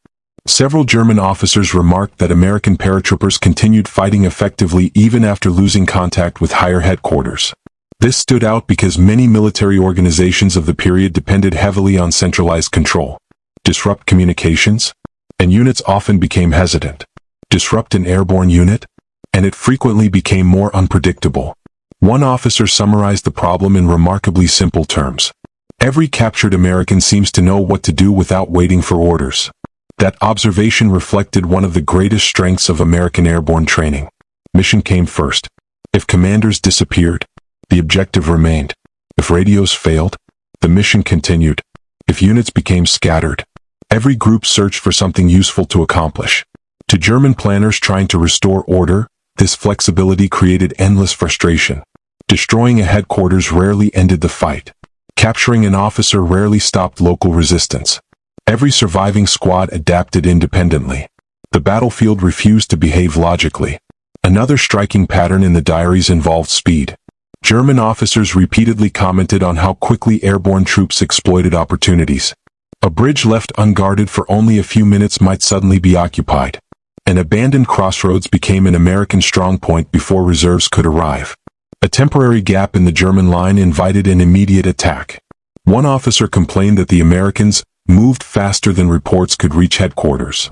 Several German officers remarked that American paratroopers continued fighting effectively even after losing contact with higher headquarters. This stood out because many military organizations of the period depended heavily on centralized control. Disrupt communications, and units often became hesitant. Disrupt an airborne unit, and it frequently became more unpredictable. One officer summarized the problem in remarkably simple terms: every captured American seems to know what to do without waiting for orders. That observation reflected one of the greatest strengths of American airborne training. Mission came first. If commanders disappeared, the objective remained. If radios failed, the mission continued. If units became scattered, every group searched for something useful to accomplish. To German planners trying to restore order, this flexibility created endless frustration. Destroying a headquarters rarely ended the fight. Capturing an officer rarely stopped local resistance. Every surviving squad adapted independently. The battlefield refused to behave logically. Another striking pattern in the diaries involved speed. German officers repeatedly commented on how quickly airborne troops exploited opportunities. A bridge left unguarded for only a few minutes might suddenly be occupied. An abandoned crossroads became an American strongpoint before reserves could arrive. A temporary gap in the German line invited an immediate attack. One officer complained that the Americans moved faster than reports could reach headquarters.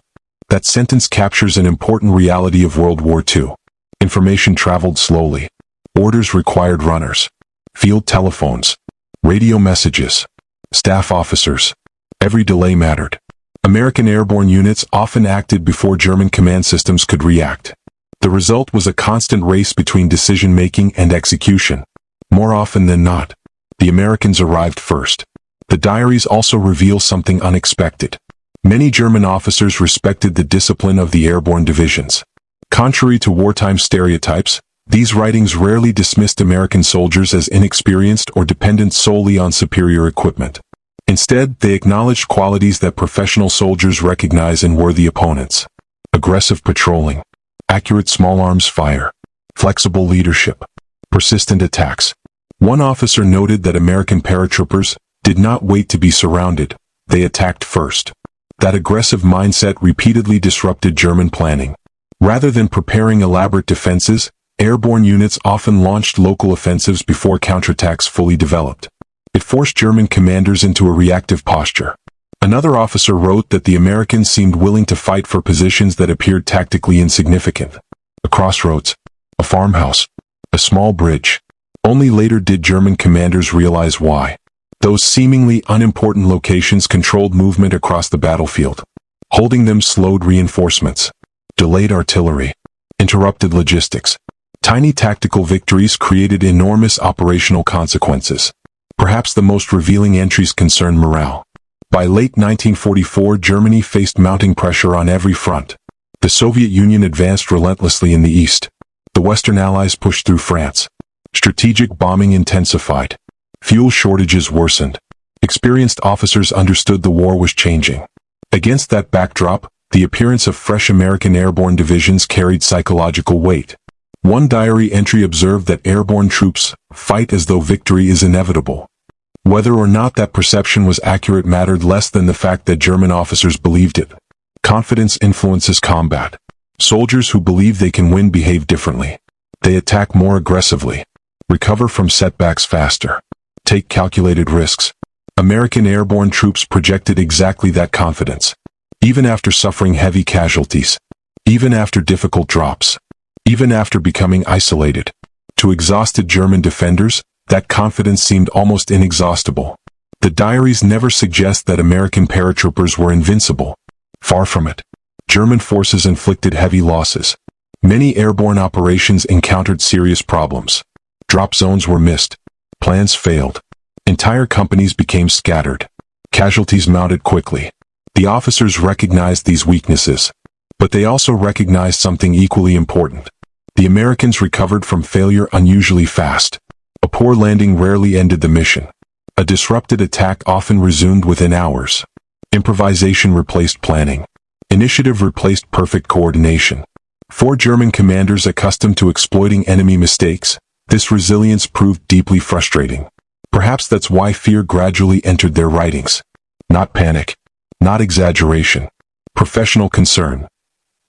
That sentence captures an important reality of World War II. Information traveled slowly. Orders required runners, field telephones, radio messages, staff officers. Every delay mattered. American airborne units often acted before German command systems could react. The result was a constant race between decision-making and execution. More often than not, the Americans arrived first. The diaries also reveal something unexpected. Many German officers respected the discipline of the Airborne Divisions. Contrary to wartime stereotypes, these writings rarely dismissed American soldiers as inexperienced or dependent solely on superior equipment. Instead, they acknowledged qualities that professional soldiers recognize in worthy opponents: aggressive patrolling, accurate small arms fire, flexible leadership, persistent attacks. One officer noted that American paratroopers did not wait to be surrounded, they attacked first. That aggressive mindset repeatedly disrupted German planning. Rather than preparing elaborate defenses, airborne units often launched local offensives before counterattacks fully developed. It forced German commanders into a reactive posture. Another officer wrote that the Americans seemed willing to fight for positions that appeared tactically insignificant. A crossroads, a farmhouse, a small bridge. Only later did German commanders realize why. Those seemingly unimportant locations controlled movement across the battlefield. Holding them slowed reinforcements, delayed artillery, interrupted logistics. Tiny tactical victories created enormous operational consequences. Perhaps the most revealing entries concern morale. By late 1944, Germany faced mounting pressure on every front. The Soviet Union advanced relentlessly in the east. The Western Allies pushed through France. Strategic bombing intensified. Fuel shortages worsened. Experienced officers understood the war was changing. Against that backdrop, the appearance of fresh American airborne divisions carried psychological weight. One diary entry observed that airborne troops fight as though victory is inevitable. Whether or not that perception was accurate mattered less than the fact that German officers believed it. Confidence influences combat. Soldiers who believe they can win behave differently. They attack more aggressively, recover from setbacks faster, take calculated risks. American airborne troops projected exactly that confidence. Even after suffering heavy casualties, even after difficult drops, even after becoming isolated. To exhausted German defenders, that confidence seemed almost inexhaustible. The diaries never suggest that American paratroopers were invincible. Far from it. German forces inflicted heavy losses. Many airborne operations encountered serious problems. Drop zones were missed. Plans failed. Entire companies became scattered. Casualties mounted quickly. The officers recognized these weaknesses. But they also recognized something equally important. The Americans recovered from failure unusually fast. A poor landing rarely ended the mission. A disrupted attack often resumed within hours. Improvisation replaced planning. Initiative replaced perfect coordination. For German commanders accustomed to exploiting enemy mistakes, this resilience proved deeply frustrating. Perhaps that's why fear gradually entered their writings. Not panic. Not exaggeration. Professional concern.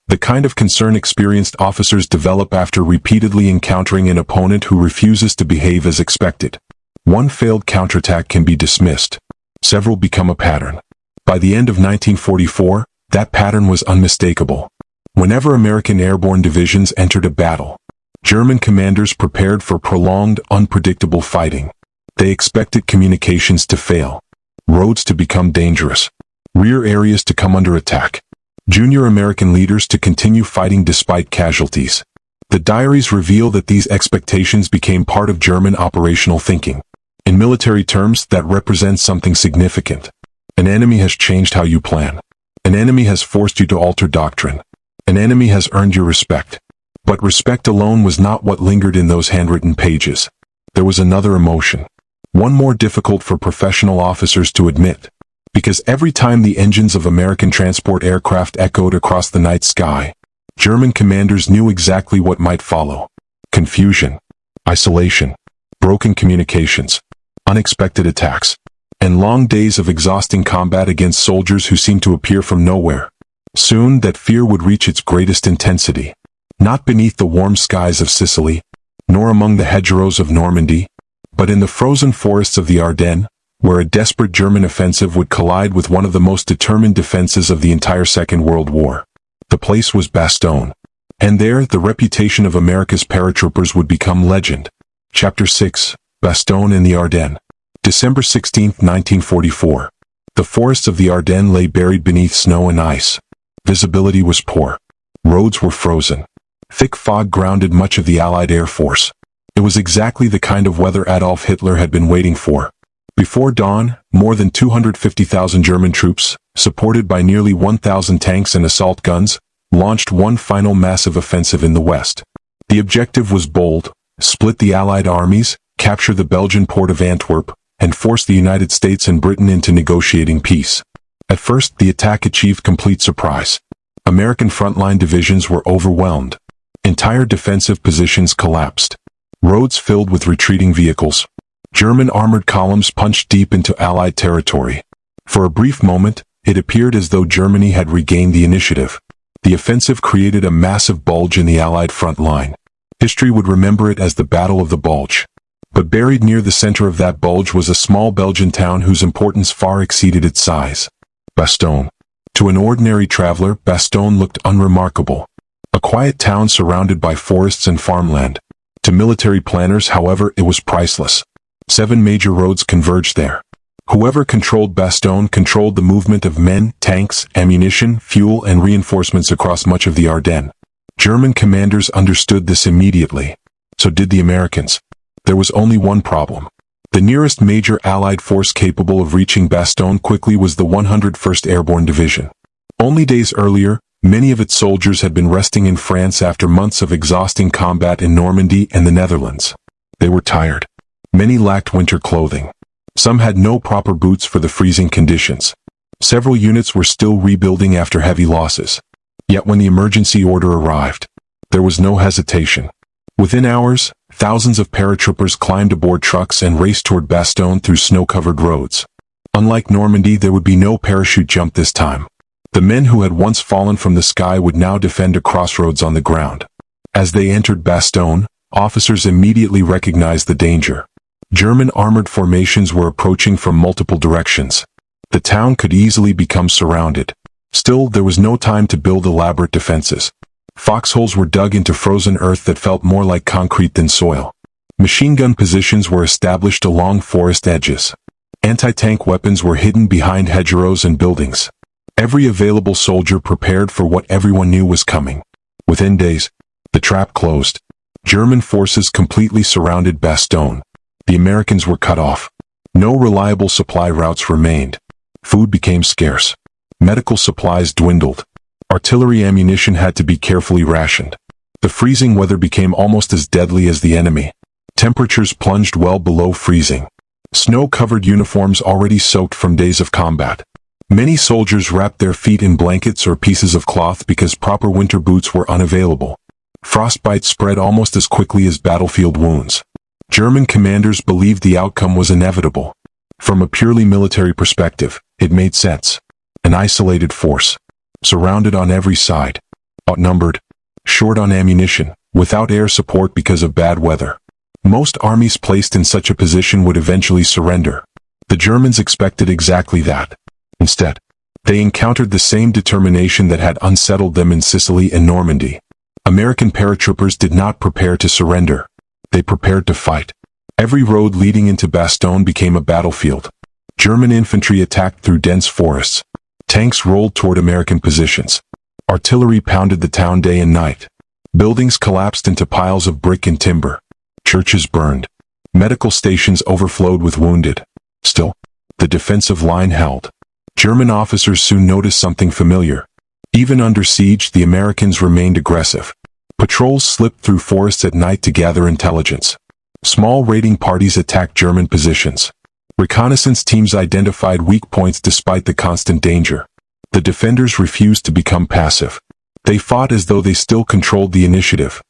The kind of concern experienced officers develop after repeatedly encountering an opponent who refuses to behave as expected. One failed counterattack can be dismissed. Several become a pattern. By the end of 1944, that pattern was unmistakable. Whenever American airborne divisions entered a battle, German commanders prepared for prolonged, unpredictable fighting. They expected communications to fail, roads to become dangerous, rear areas to come under attack, junior American leaders to continue fighting despite casualties. The diaries reveal that these expectations became part of German operational thinking. In military terms, that represents something significant. An enemy has changed how you plan. An enemy has forced you to alter doctrine. An enemy has earned your respect. But respect alone was not what lingered in those handwritten pages. There was another emotion. One more difficult for professional officers to admit. Because every time the engines of American transport aircraft echoed across the night sky, German commanders knew exactly what might follow. Confusion, isolation, broken communications, unexpected attacks, and long days of exhausting combat against soldiers who seemed to appear from nowhere. Soon that fear would reach its greatest intensity. Not beneath the warm skies of Sicily, nor among the hedgerows of Normandy, but in the frozen forests of the Ardennes, where a desperate German offensive would collide with one of the most determined defenses of the entire Second World War. The place was Bastogne. And there, the reputation of America's paratroopers would become legend. Chapter 6, Bastogne and the Ardennes. December 16, 1944. The forests of the Ardennes lay buried beneath snow and ice. Visibility was poor. Roads were frozen. Thick fog grounded much of the Allied Air Force. It was exactly the kind of weather Adolf Hitler had been waiting for. Before dawn, more than 250,000 German troops, supported by nearly 1,000 tanks and assault guns, launched one final massive offensive in the west. The objective was bold: split the Allied armies, capture the Belgian port of Antwerp, and force the United States and Britain into negotiating peace. At first, the attack achieved complete surprise. American frontline divisions were overwhelmed. Entire defensive positions collapsed. Roads filled with retreating vehicles. German armored columns punched deep into Allied territory. For a brief moment, it appeared as though Germany had regained the initiative. The offensive created a massive bulge in the Allied front line. History would remember it as the Battle of the Bulge. But buried near the center of that bulge was a small Belgian town whose importance far exceeded its size. Bastogne. To an ordinary traveler, Bastogne looked unremarkable. A quiet town surrounded by forests and farmland. To military planners, however, it was priceless. 7 major roads converged there. Whoever controlled Bastogne controlled the movement of men, tanks, ammunition, fuel, and reinforcements across much of the Ardennes. German commanders understood this immediately. So did the Americans. There was only one problem. The nearest major Allied force capable of reaching Bastogne quickly was the 101st Airborne Division. Only days earlier, many of its soldiers had been resting in France after months of exhausting combat in Normandy and the Netherlands. They were tired. Many lacked winter clothing. Some had no proper boots for the freezing conditions. Several units were still rebuilding after heavy losses. Yet when the emergency order arrived, there was no hesitation. Within hours, thousands of paratroopers climbed aboard trucks and raced toward Bastogne through snow-covered roads. Unlike Normandy, there would be no parachute jump this time. The men who had once fallen from the sky would now defend a crossroads on the ground. As they entered Bastogne, officers immediately recognized the danger. German armored formations were approaching from multiple directions. The town could easily become surrounded. Still, there was no time to build elaborate defenses. Foxholes were dug into frozen earth that felt more like concrete than soil. Machine gun positions were established along forest edges. Anti-tank weapons were hidden behind hedgerows and buildings. Every available soldier prepared for what everyone knew was coming. Within days, the trap closed. German forces completely surrounded Bastogne. The Americans were cut off. No reliable supply routes remained. Food became scarce. Medical supplies dwindled. Artillery ammunition had to be carefully rationed. The freezing weather became almost as deadly as the enemy. Temperatures plunged well below freezing. Snow-covered uniforms already soaked from days of combat. Many soldiers wrapped their feet in blankets or pieces of cloth because proper winter boots were unavailable. Frostbite spread almost as quickly as battlefield wounds. German commanders believed the outcome was inevitable. From a purely military perspective, it made sense. An isolated force, surrounded on every side, outnumbered, short on ammunition, without air support because of bad weather. Most armies placed in such a position would eventually surrender. The Germans expected exactly that. Instead, they encountered the same determination that had unsettled them in Sicily and Normandy. American paratroopers did not prepare to surrender. They prepared to fight. Every road leading into Bastogne became a battlefield. German infantry attacked through dense forests. Tanks rolled toward American positions. Artillery pounded the town day and night. Buildings collapsed into piles of brick and timber. Churches burned. Medical stations overflowed with wounded. Still, the defensive line held. German officers soon noticed something familiar. Even under siege, the Americans remained aggressive. Patrols slipped through forests at night to gather intelligence. Small raiding parties attacked German positions. Reconnaissance teams identified weak points despite the constant danger. The defenders refused to become passive. They fought as though they still controlled the initiative.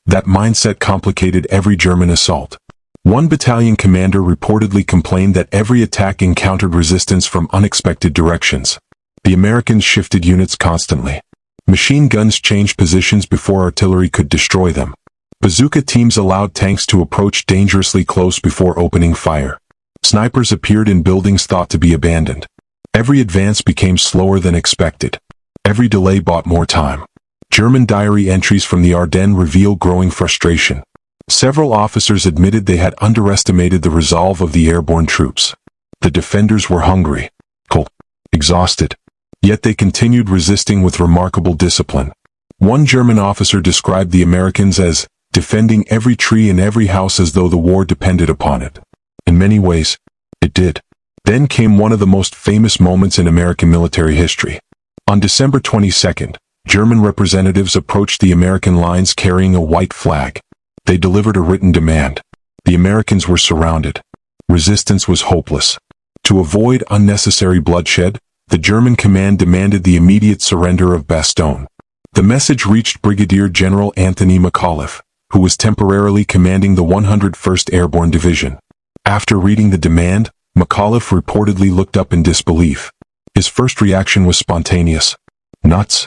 That mindset complicated every German assault. One battalion commander reportedly complained that every attack encountered resistance from unexpected directions. The Americans shifted units constantly. Machine guns changed positions before artillery could destroy them. Bazooka teams allowed tanks to approach dangerously close before opening fire. Snipers appeared in buildings thought to be abandoned. Every advance became slower than expected. Every delay bought more time. German diary entries from the Ardennes reveal growing frustration. Several officers admitted they had underestimated the resolve of the airborne troops. The defenders were hungry, cold, exhausted. Yet they continued resisting with remarkable discipline. One German officer described the Americans as defending every tree and every house as though the war depended upon it. In many ways, it did. Then came one of the most famous moments in American military history. On December 22nd, German representatives approached the American lines carrying a white flag. They delivered a written demand. The Americans were surrounded. Resistance was hopeless. To avoid unnecessary bloodshed, the German command demanded the immediate surrender of Bastogne. The message reached Brigadier General Anthony McAuliffe, who was temporarily commanding the 101st Airborne Division. After reading the demand, McAuliffe reportedly looked up in disbelief. His first reaction was spontaneous. Nuts?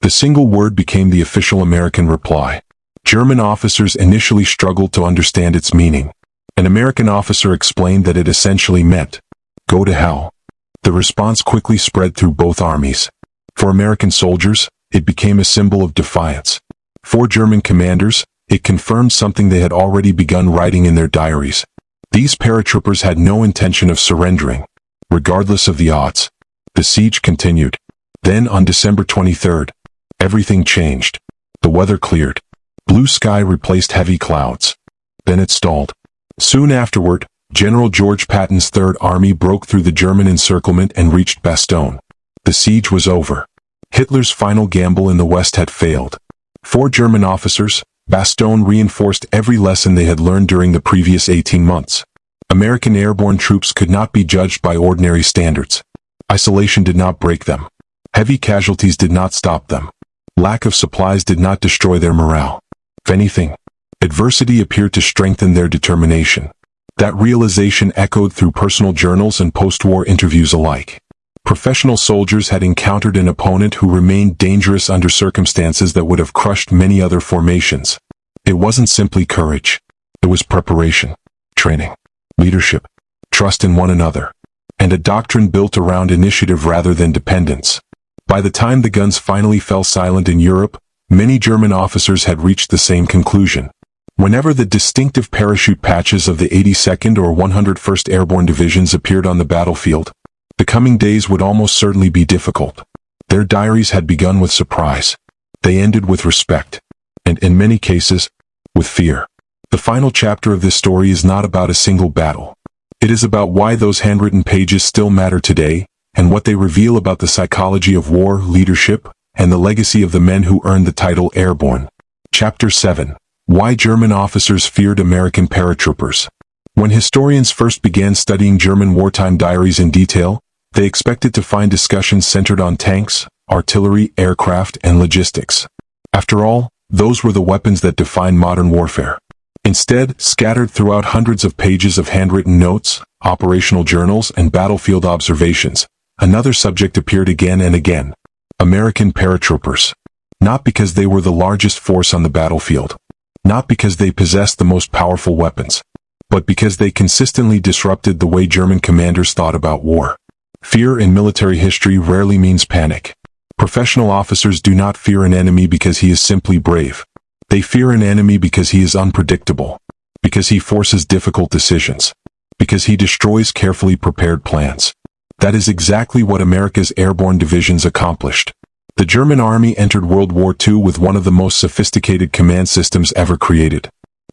The single word became the official American reply. German officers initially struggled to understand its meaning. An American officer explained that it essentially meant, "Go to hell." The response quickly spread through both armies. For American soldiers, it became a symbol of defiance. For German commanders, it confirmed something they had already begun writing in their diaries. These paratroopers had no intention of surrendering, regardless of the odds. The siege continued. Then on December 23rd, everything changed. The weather cleared. Blue sky replaced heavy clouds. Then it stalled. Soon afterward, General George Patton's Third Army broke through the German encirclement and reached Bastogne. The siege was over. Hitler's final gamble in the West had failed. For German officers, Bastogne reinforced every lesson they had learned during the previous 18 months. American airborne troops could not be judged by ordinary standards. Isolation did not break them. Heavy casualties did not stop them. Lack of supplies did not destroy their morale. If anything, adversity appeared to strengthen their determination. That realization echoed through personal journals and post-war interviews alike. Professional soldiers had encountered an opponent who remained dangerous under circumstances that would have crushed many other formations. It wasn't simply courage. It was preparation, training, leadership, trust in one another, and a doctrine built around initiative rather than dependence. By the time the guns finally fell silent in Europe, many German officers had reached the same conclusion. Whenever the distinctive parachute patches of the 82nd or 101st Airborne Divisions appeared on the battlefield, the coming days would almost certainly be difficult. Their diaries had begun with surprise. They ended with respect, and in many cases, with fear. The final chapter of this story is not about a single battle. It is about why those handwritten pages still matter today, and what they reveal about the psychology of war, leadership, and the legacy of the men who earned the title Airborne. Chapter 7. Why German officers feared American paratroopers. When historians first began studying German wartime diaries in detail, they expected to find discussions centered on tanks, artillery, aircraft, and logistics. After all, those were the weapons that defined modern warfare. Instead, scattered throughout hundreds of pages of handwritten notes, operational journals, and battlefield observations, another subject appeared again and again: American paratroopers. Not because they were the largest force on the battlefield. Not because they possessed the most powerful weapons, but because they consistently disrupted the way German commanders thought about war. Fear in military history rarely means panic. Professional officers do not fear an enemy because he is simply brave. They fear an enemy because he is unpredictable, because he forces difficult decisions, because he destroys carefully prepared plans. That is exactly what America's airborne divisions accomplished. The German army entered World War II with one of the most sophisticated command systems ever created.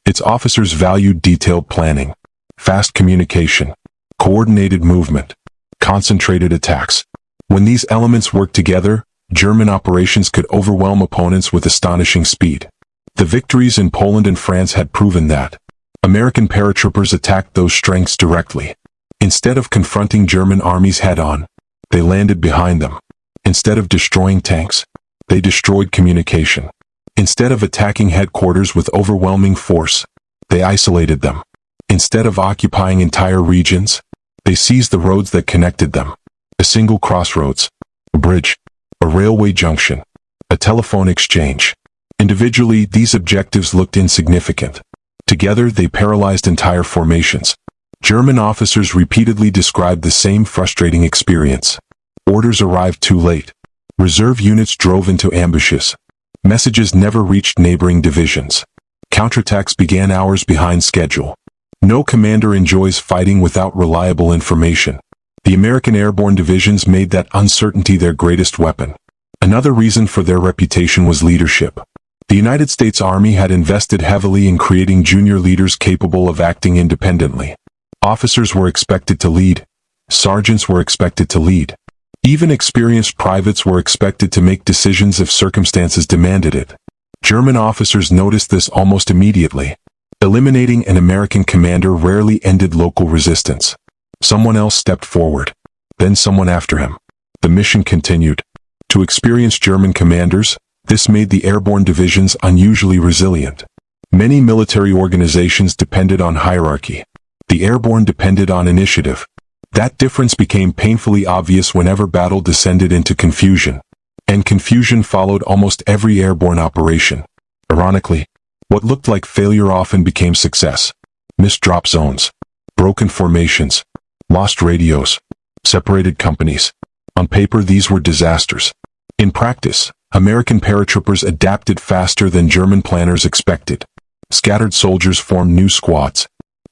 Its officers valued detailed planning, fast communication, coordinated movement, concentrated attacks. When these elements worked together, German operations could overwhelm opponents with astonishing speed. The victories in Poland and France had proven that. American paratroopers attacked those strengths directly. Instead of confronting German armies head-on, they landed behind them. Instead of destroying tanks, they destroyed communication. Instead of attacking headquarters with overwhelming force, they isolated them. Instead of occupying entire regions, they seized the roads that connected them. A single crossroads, a bridge, a railway junction, a telephone exchange. Individually, these objectives looked insignificant. Together, they paralyzed entire formations. German officers repeatedly described the same frustrating experience. Orders arrived too late. Reserve units drove into ambushes. Messages never reached neighboring divisions. Counterattacks began hours behind schedule. No commander enjoys fighting without reliable information. The American airborne divisions made that uncertainty their greatest weapon. Another reason for their reputation was leadership. The United States Army had invested heavily in creating junior leaders capable of acting independently. Officers were expected to lead. Sergeants were expected to lead. Even experienced privates were expected to make decisions if circumstances demanded it. German officers noticed this almost immediately. Eliminating an American commander rarely ended local resistance. Someone else stepped forward. Then someone after him. The mission continued. To experienced German commanders, this made the airborne divisions unusually resilient. Many military organizations depended on hierarchy. The airborne depended on initiative. That difference became painfully obvious whenever battle descended into confusion. And confusion followed almost every airborne operation. Ironically, what looked like failure often became success. Missed drop zones, broken formations, lost radios, separated companies. On paper, these were disasters. In practice, American paratroopers adapted faster than German planners expected. Scattered soldiers formed new squads.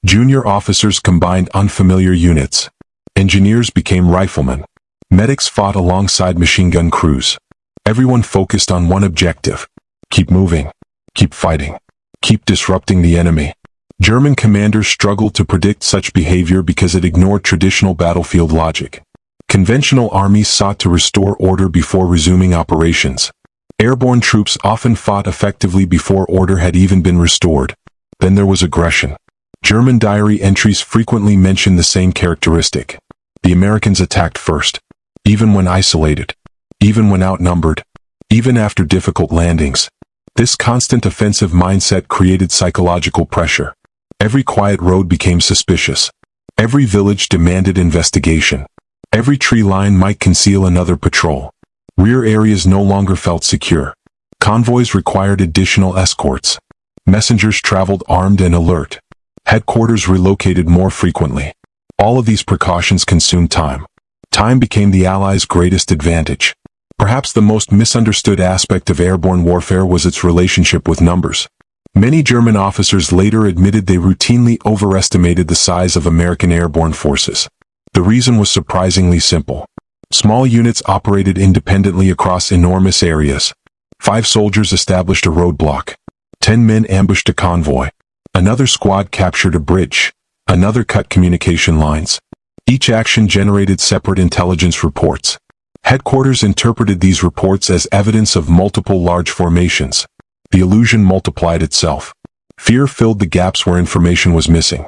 Junior officers combined unfamiliar units. Engineers became riflemen. Medics fought alongside machine gun crews. Everyone focused on one objective. Keep moving. Keep fighting. Keep disrupting the enemy. German commanders struggled to predict such behavior because it ignored traditional battlefield logic. Conventional armies sought to restore order before resuming operations. Airborne troops often fought effectively before order had even been restored. Then there was aggression. German diary entries frequently mention the same characteristic. The Americans attacked first. Even when isolated. Even when outnumbered. Even after difficult landings. This constant offensive mindset created psychological pressure. Every quiet road became suspicious. Every village demanded investigation. Every tree line might conceal another patrol. Rear areas no longer felt secure. Convoys required additional escorts. Messengers traveled armed and alert. Headquarters relocated more frequently. All of these precautions consumed time. Time became the Allies' greatest advantage. Perhaps the most misunderstood aspect of airborne warfare was its relationship with numbers. Many German officers later admitted they routinely overestimated the size of American airborne forces. The reason was surprisingly simple. Small units operated independently across enormous areas. 5 soldiers established a roadblock. 10 men ambushed a convoy. Another squad captured a bridge. Another cut communication lines. Each action generated separate intelligence reports. Headquarters interpreted these reports as evidence of multiple large formations. The illusion multiplied itself. Fear filled the gaps where information was missing.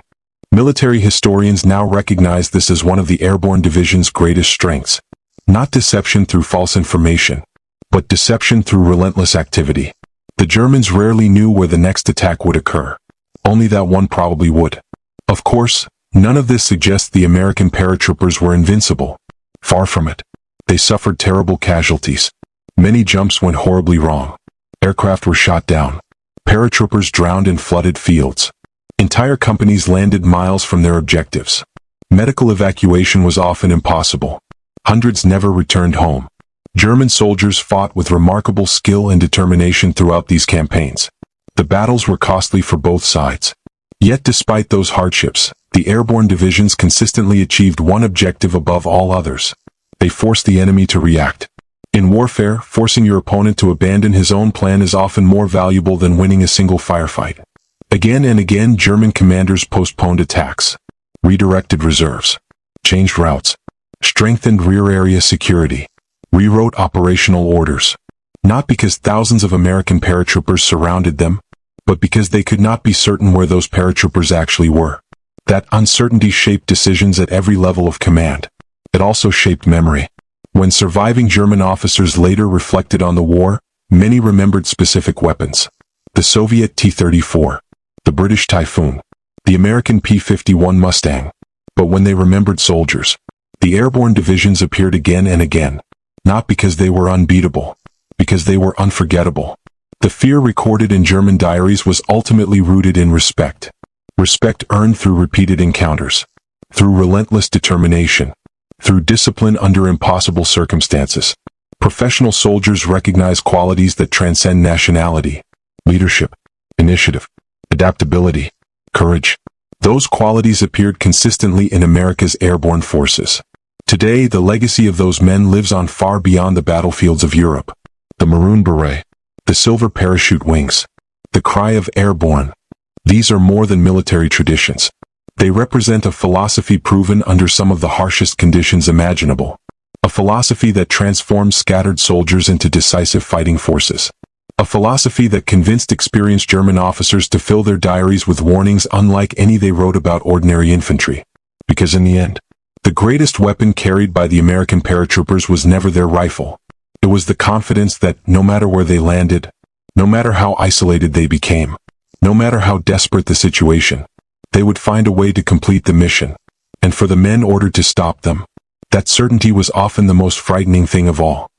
Military historians now recognize this as one of the airborne division's greatest strengths. Not deception through false information, but deception through relentless activity. The Germans rarely knew where the next attack would occur. Only that one probably would. Of course, none of this suggests the American paratroopers were invincible. Far from it. They suffered terrible casualties. Many jumps went horribly wrong. Aircraft were shot down. Paratroopers drowned in flooded fields. Entire companies landed miles from their objectives. Medical evacuation was often impossible. Hundreds never returned home. German soldiers fought with remarkable skill and determination throughout these campaigns. The battles were costly for both sides. Yet despite those hardships, the airborne divisions consistently achieved one objective above all others. They forced the enemy to react. In warfare, forcing your opponent to abandon his own plan is often more valuable than winning a single firefight. Again and again, German commanders postponed attacks, redirected reserves, changed routes, strengthened rear area security, rewrote operational orders. Not because thousands of American paratroopers surrounded them, but because they could not be certain where those paratroopers actually were. That uncertainty shaped decisions at every level of command. It also shaped memory. When surviving German officers later reflected on the war, many remembered specific weapons. The Soviet T-34. The British Typhoon, the American P-51 Mustang. But when they remembered soldiers, the airborne divisions appeared again and again, not because they were unbeatable, because they were unforgettable. The fear recorded in German diaries was ultimately rooted in respect. Respect earned through repeated encounters, through relentless determination, through discipline under impossible circumstances. Professional soldiers recognize qualities that transcend nationality: leadership, initiative, adaptability, courage. Those qualities appeared consistently in America's airborne forces. Today, the legacy of those men lives on far beyond the battlefields of Europe. The maroon beret, the silver parachute wings, the cry of airborne. These are more than military traditions. They represent a philosophy proven under some of the harshest conditions imaginable. A philosophy that transforms scattered soldiers into decisive fighting forces. A philosophy that convinced experienced German officers to fill their diaries with warnings unlike any they wrote about ordinary infantry. Because in the end, the greatest weapon carried by the American paratroopers was never their rifle. It was the confidence that, no matter where they landed, no matter how isolated they became, no matter how desperate the situation, they would find a way to complete the mission. And for the men ordered to stop them, that certainty was often the most frightening thing of all.